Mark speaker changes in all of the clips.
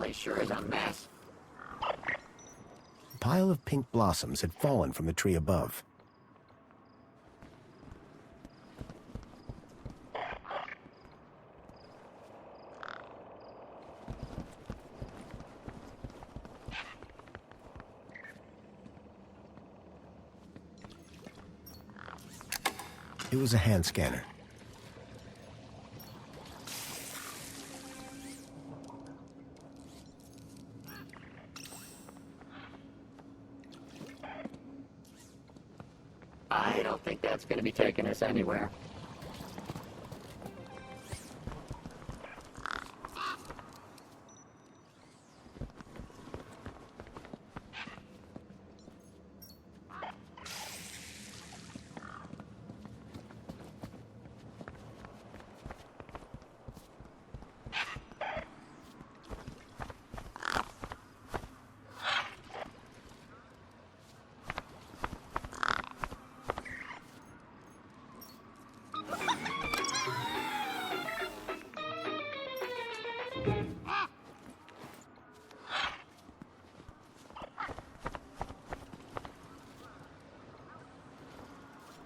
Speaker 1: place sure is a mess.
Speaker 2: A pile of pink blossoms had fallen from the tree above. It was a hand scanner.
Speaker 1: I don't think that's going to be taking us anywhere.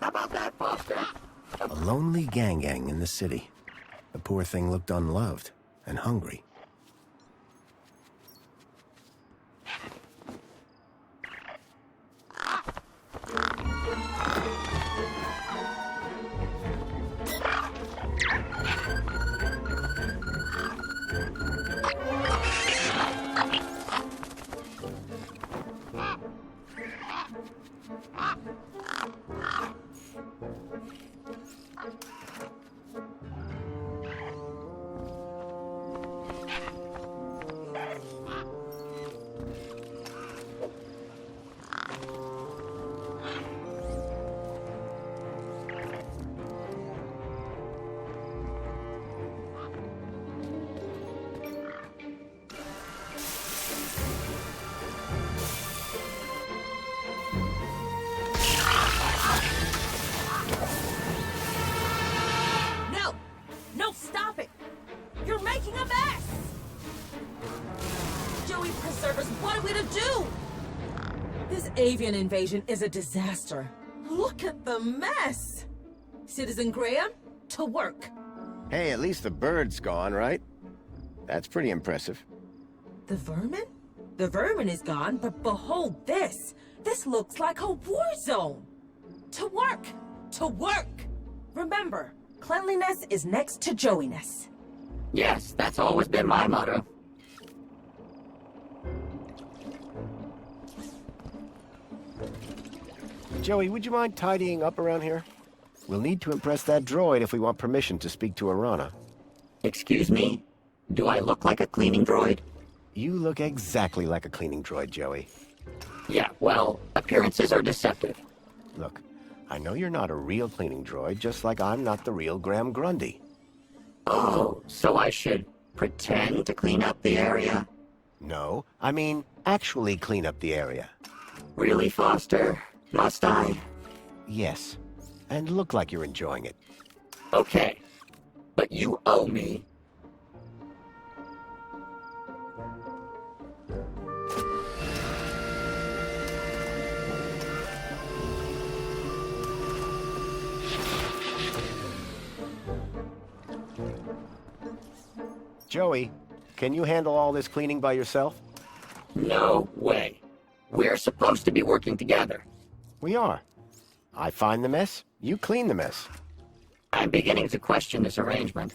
Speaker 1: How about that, Foster?
Speaker 2: A lonely gang in the city. The poor thing looked unloved and hungry.
Speaker 3: Avian invasion is a disaster. Look at the mess! Citizen Graham, to work.
Speaker 2: Hey, at least the bird's gone, right? That's pretty impressive.
Speaker 3: The vermin? The vermin is gone, but behold this! This looks like a war zone! To work! To work! Remember, cleanliness is next to Joey-ness.
Speaker 1: Yes, that's always been my motto.
Speaker 2: Joey, would you mind tidying up around here? We'll need to impress that droid if we want permission to speak to Arana.
Speaker 1: Excuse me? Do I look like a cleaning droid?
Speaker 2: You look exactly like a cleaning droid, Joey.
Speaker 1: Yeah, well, appearances are deceptive.
Speaker 2: Look, I know you're not a real cleaning droid, just like I'm not the real Graham Grundy.
Speaker 1: Oh, so I should pretend to clean up the area?
Speaker 2: No, I mean actually clean up the area.
Speaker 1: Really, Foster? Must I?
Speaker 2: Yes, and look like you're enjoying it.
Speaker 1: Okay, but you owe me.
Speaker 2: Joey, can you handle all this cleaning by yourself?
Speaker 1: No way. We're supposed to be working together.
Speaker 2: We are. I find the mess, you clean the mess.
Speaker 1: I'm beginning to question this arrangement.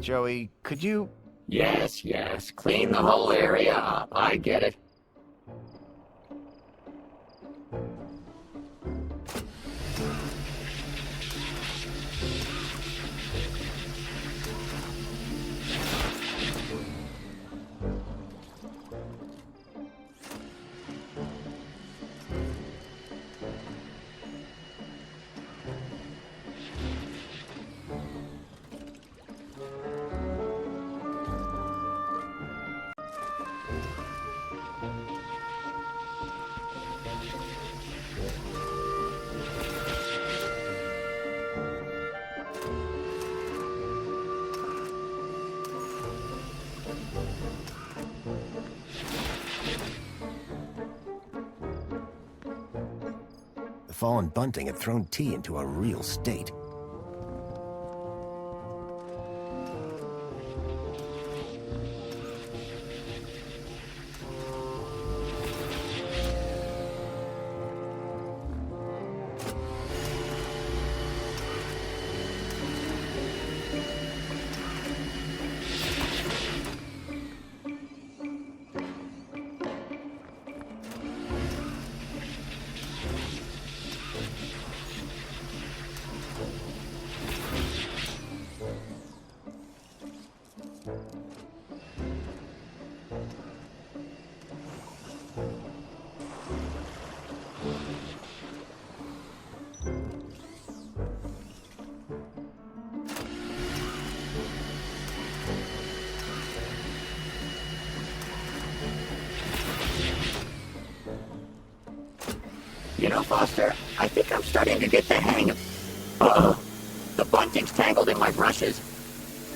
Speaker 2: Joey, could you...
Speaker 1: Yes, clean the whole area up. I get it.
Speaker 2: fallen bunting had thrown T into a real state.
Speaker 1: You know, Foster, I think I'm starting to get the hang of... Uh-oh. The bunting's tangled in my brushes.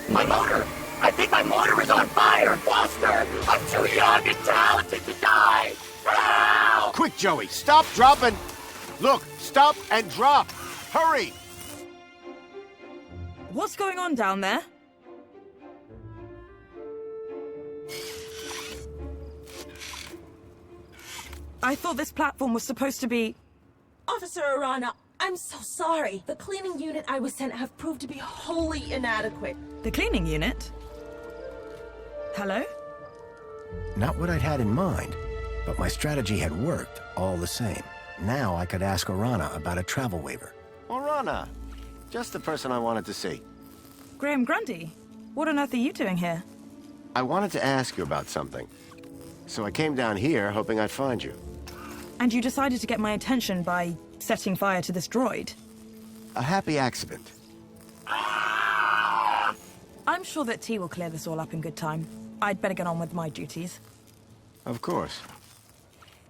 Speaker 1: My motor! I think my motor is on fire! Foster! I'm too young and talented to die! Help!
Speaker 2: Quick, Joey, stop, drop, and... Look, stop and drop! Hurry!
Speaker 3: What's going on down there? I thought this platform was supposed to be...
Speaker 4: Officer Arana, I'm so sorry. The cleaning unit I was sent have proved to be wholly inadequate.
Speaker 3: The cleaning unit? Hello?
Speaker 2: Not what I'd had in mind, but my strategy had worked all the same. Now I could ask Arana about a travel waiver. Arana! Just the person I wanted to see.
Speaker 3: Graham Grundy? What on earth are you doing here?
Speaker 2: I wanted to ask you about something. So I came down here hoping I'd find you.
Speaker 3: And you decided to get my attention by setting fire to this droid?
Speaker 2: A happy accident.
Speaker 3: I'm sure that T will clear this all up in good time. I'd better get on with my duties.
Speaker 2: Of course.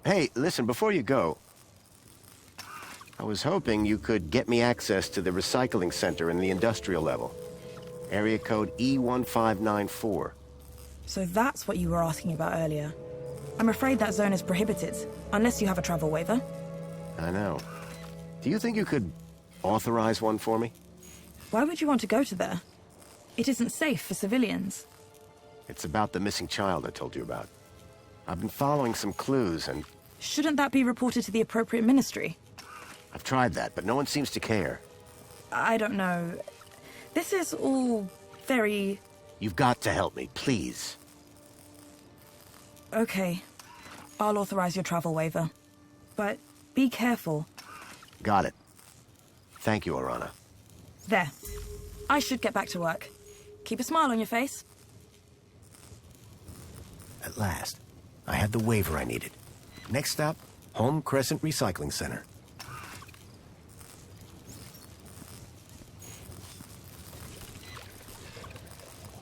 Speaker 2: Hey, listen, before you go, I was hoping you could get me access to the recycling center in the industrial level. Area code E1594.
Speaker 3: So that's what you were asking about earlier. I'm afraid that zone is prohibited, unless you have a travel waiver.
Speaker 2: I know. Do you think you could authorize one for me?
Speaker 3: Why would you want to go to there? It isn't safe for civilians.
Speaker 2: It's about the missing child I told you about. I've been following some clues and...
Speaker 3: Shouldn't that be reported to the appropriate ministry?
Speaker 2: I've tried that, but no one seems to care.
Speaker 3: I don't know. This is all very...
Speaker 2: You've got to help me, please.
Speaker 3: Okay. I'll authorize your travel waiver. But be careful.
Speaker 2: Got it. Thank you, Arana.
Speaker 3: There. I should get back to work. Keep a smile on your face.
Speaker 2: At last, I had the waiver I needed. Next stop, Home Crescent Recycling Center.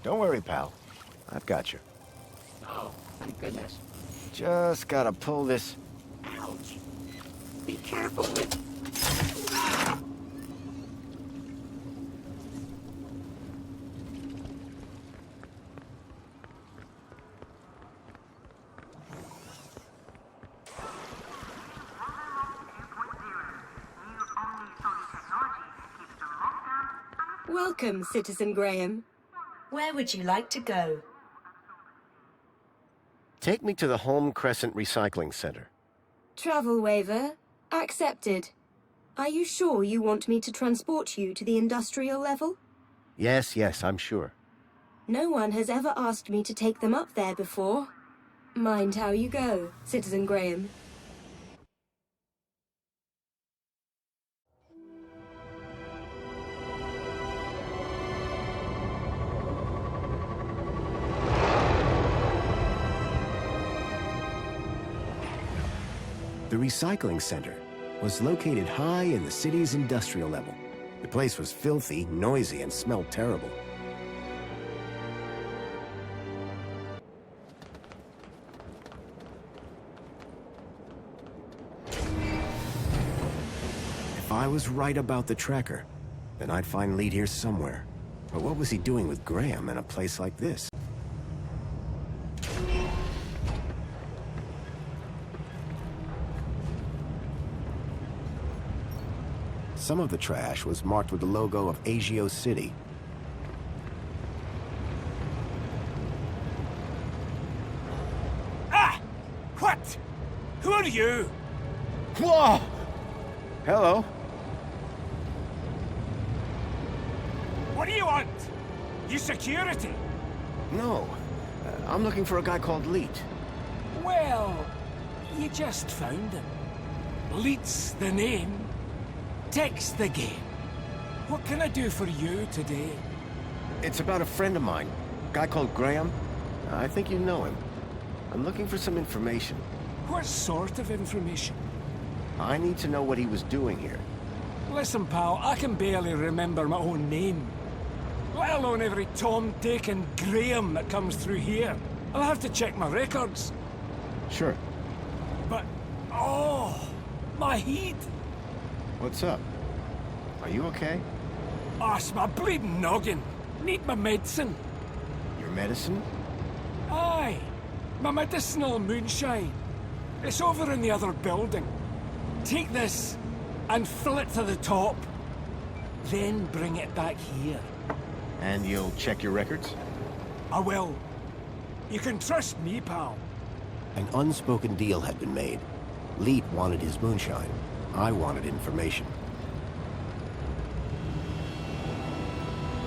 Speaker 2: Don't worry, pal. I've got you.
Speaker 1: Oh, thank goodness.
Speaker 2: Just gotta pull this...
Speaker 1: Ouch. Be careful with...
Speaker 5: Welcome, Citizen Graham. Where would you like to go?
Speaker 2: Take me to the Home Crescent Recycling Center.
Speaker 5: Travel waiver accepted. Are you sure you want me to transport you to the industrial level?
Speaker 2: Yes, I'm sure.
Speaker 5: No one has ever asked me to take them up there before. Mind how you go, Citizen Graham.
Speaker 2: The recycling center was located high in the city's industrial level. The place was filthy, noisy, and smelled terrible. If I was right about the tracker, then I'd find Leet here somewhere. But what was he doing with Graham in a place like this? Some of the trash was marked with the logo of Agio City.
Speaker 6: Ah! What? Who are you?
Speaker 2: Whoa! Hello.
Speaker 6: What do you want? You security?
Speaker 2: No. I'm looking for a guy called Leet.
Speaker 6: Well, you just found him. Leet's the name. Tech's the game. What can I do for you today?
Speaker 2: It's about a friend of mine. A guy called Graham. I think you know him. I'm looking for some information.
Speaker 6: What sort of information?
Speaker 2: I need to know what he was doing here.
Speaker 6: Listen, pal, I can barely remember my own name. Let alone every Tom, Dick and Graham that comes through here. I'll have to check my records.
Speaker 2: Sure.
Speaker 6: But, oh, my head.
Speaker 2: What's up? Are you okay?
Speaker 6: Arse, my bleeding noggin. Need my medicine.
Speaker 2: Your medicine?
Speaker 6: Aye, my medicinal moonshine. It's over in the other building. Take this and fill it to the top. Then bring it back here.
Speaker 2: And you'll check your records?
Speaker 6: I will. You can trust me, pal.
Speaker 2: An unspoken deal had been made. Leet wanted his moonshine. I wanted information.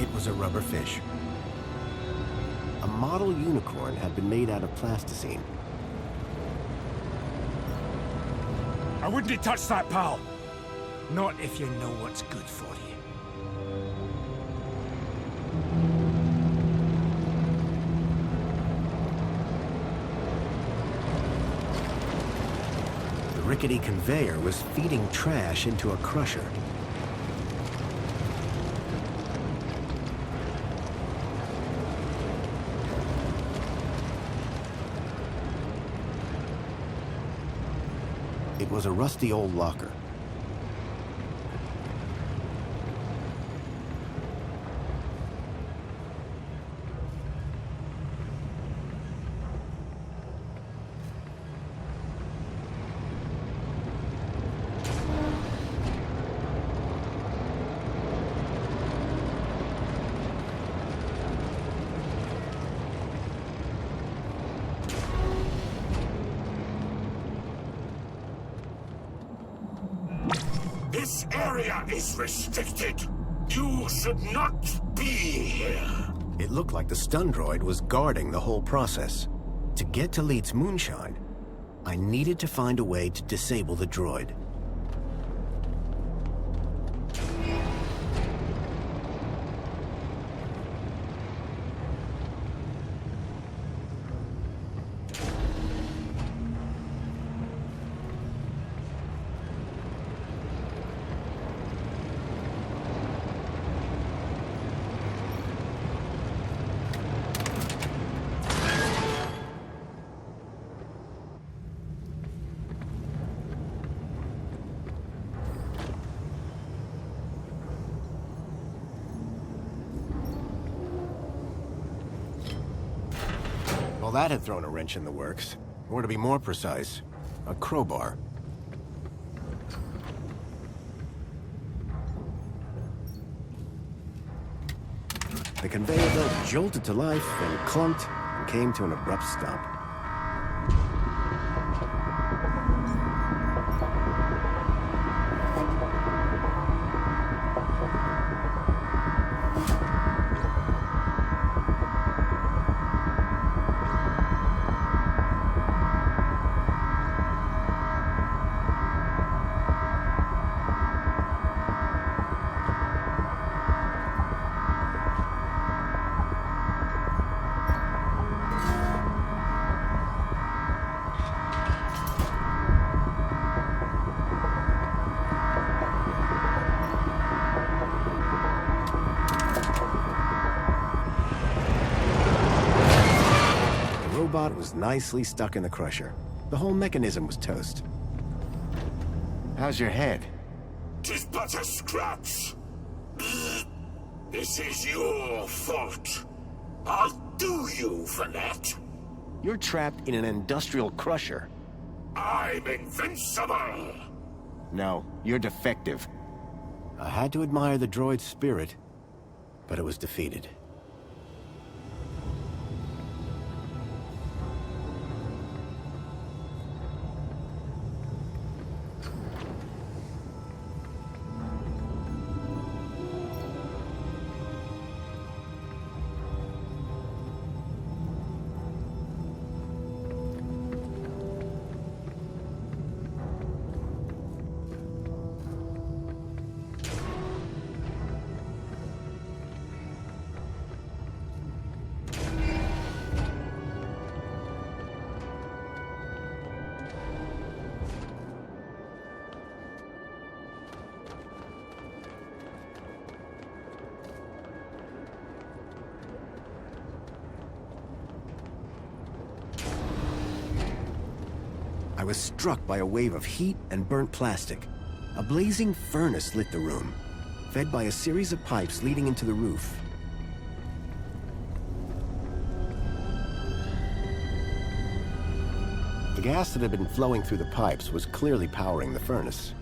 Speaker 2: It was a rubber fish. A model unicorn had been made out of plasticine.
Speaker 6: I wouldn't touch that, pal. Not if you know what's good for you.
Speaker 2: The rickety conveyor was feeding trash into a crusher. It was a rusty old locker.
Speaker 1: This area is restricted. You should not be here.
Speaker 2: It looked like the stun droid was guarding the whole process. To get to Leet's moonshine, I needed to find a way to disable the droid. Well, that had thrown a wrench in the works. Or to be more precise, a crowbar. The conveyor belt jolted to life, then clunked, and came to an abrupt stop. The robot was nicely stuck in the crusher. The whole mechanism was toast. How's your head?
Speaker 1: 'Tis but a scratch. This is your fault. I'll do you for that.
Speaker 2: You're trapped in an industrial crusher.
Speaker 1: I'm invincible.
Speaker 2: No, you're defective. I had to admire the droid's spirit, but it was defeated. I was struck by a wave of heat and burnt plastic. A blazing furnace lit the room, fed by a series of pipes leading into the roof. The gas that had been flowing through the pipes was clearly powering the furnace.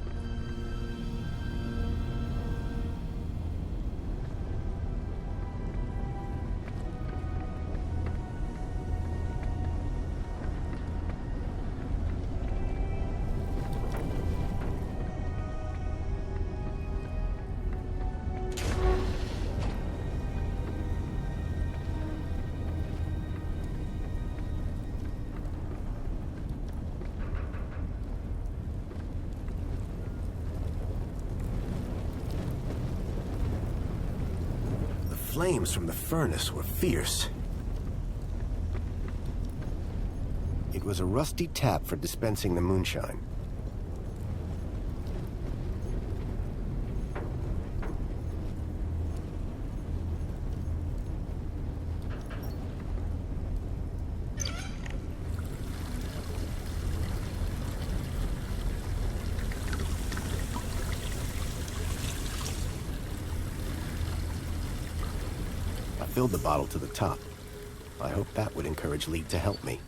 Speaker 2: The flames from the furnace were fierce. It was a rusty tap for dispensing the moonshine. I filled the bottle to the top. I hoped that would encourage Leet to help me.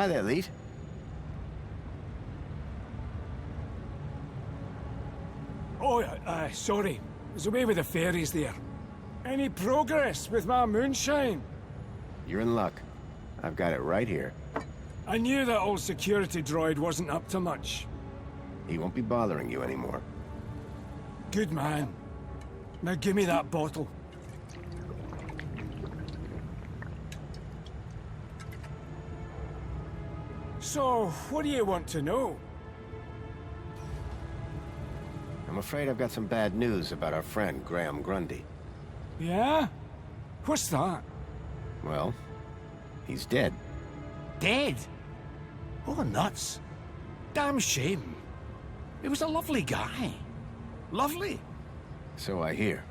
Speaker 2: Hi there, Leet.
Speaker 6: Oh, sorry. I was away with the fairies there. Any progress with my moonshine?
Speaker 2: You're in luck. I've got it right here.
Speaker 6: I knew that old security droid wasn't up to much.
Speaker 2: He won't be bothering you anymore.
Speaker 6: Good man. Now give me that bottle. So, what do you want to know?
Speaker 2: I'm afraid I've got some bad news about our friend, Graham Grundy.
Speaker 6: Yeah? What's that?
Speaker 2: Well, he's dead.
Speaker 7: Dead? Oh, nuts. Damn shame. He was a lovely guy. Lovely.
Speaker 2: So I hear.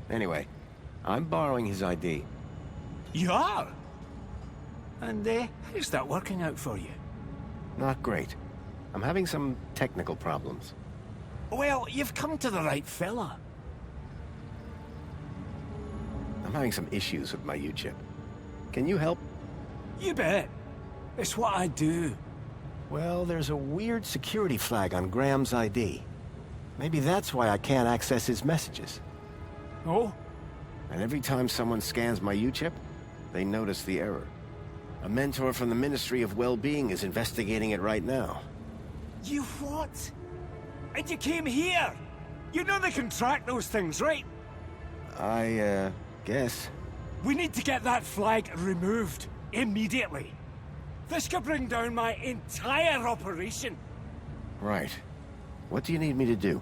Speaker 2: Anyway, I'm borrowing his ID.
Speaker 7: You are? And how's that working out for you?
Speaker 2: Not great. I'm having some technical problems.
Speaker 7: Well, you've come to the right fella.
Speaker 2: I'm having some issues with my U-chip. Can you help?
Speaker 6: You bet. It's what I do.
Speaker 2: Well, there's a weird security flag on Graham's ID. Maybe that's why I can't access his messages.
Speaker 6: Oh?
Speaker 2: And every time someone scans my U-chip, they notice the error. A mentor from the Ministry of Well-Being is investigating it right now.
Speaker 6: You what? And you came here? You know they can track those things, right?
Speaker 2: I, guess.
Speaker 6: We need to get that flag removed. Immediately. This could bring down my entire operation.
Speaker 2: Right. What do you need me to do?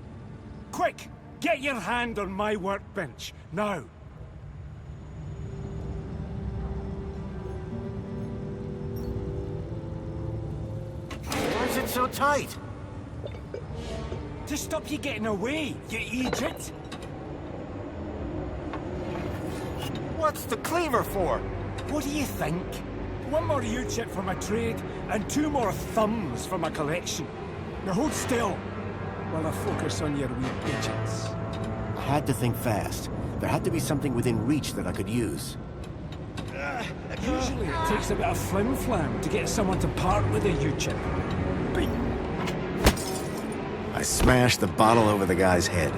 Speaker 6: Quick! Get your hand on my workbench, now!
Speaker 2: Why is it so tight?
Speaker 6: To stop you getting away, you idiot!
Speaker 2: What's the cleaver for?
Speaker 6: What do you think? One more U-chip for my trade, and 2 more thumbs for my collection. Now hold still, while I focus on your wee digits.
Speaker 2: I had to think fast. There had to be something within reach that I could use.
Speaker 6: Usually it takes a bit of flim-flam to get someone to part with a U-chip.
Speaker 2: I smashed the bottle over the guy's head.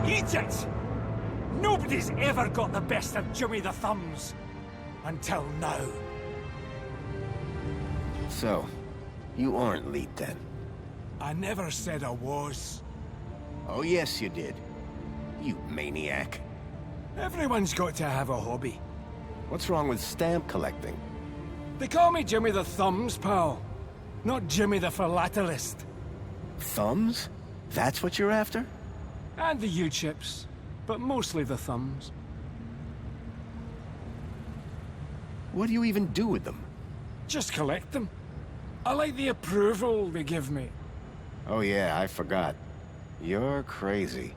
Speaker 6: Idiot! Nobody's ever got the best of Jimmy the Thumbs. Until now.
Speaker 2: So, you aren't Leet then?
Speaker 6: I never said I was.
Speaker 2: Oh yes you did. You maniac.
Speaker 6: Everyone's got to have a hobby.
Speaker 2: What's wrong with stamp collecting?
Speaker 6: They call me Jimmy the Thumbs, pal. Not Jimmy the Philatelist.
Speaker 2: Thumbs? That's what you're after?
Speaker 6: And the U-chips. But mostly the thumbs.
Speaker 2: What do you even do with them?
Speaker 6: Just collect them. I like the approval they give me.
Speaker 2: Oh yeah, I forgot. You're crazy.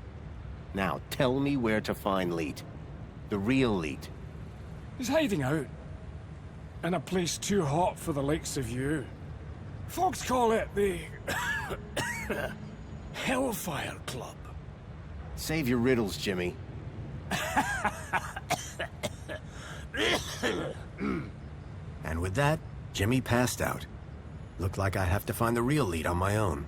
Speaker 2: Now, tell me where to find Leet. The real Leet.
Speaker 6: He's hiding out. In a place too hot for the likes of you. Folks call it the... Hellfire Club.
Speaker 2: Save your riddles, Jimmy. And with that, Jimmy passed out. Looked like I have to find the real Leet on my own.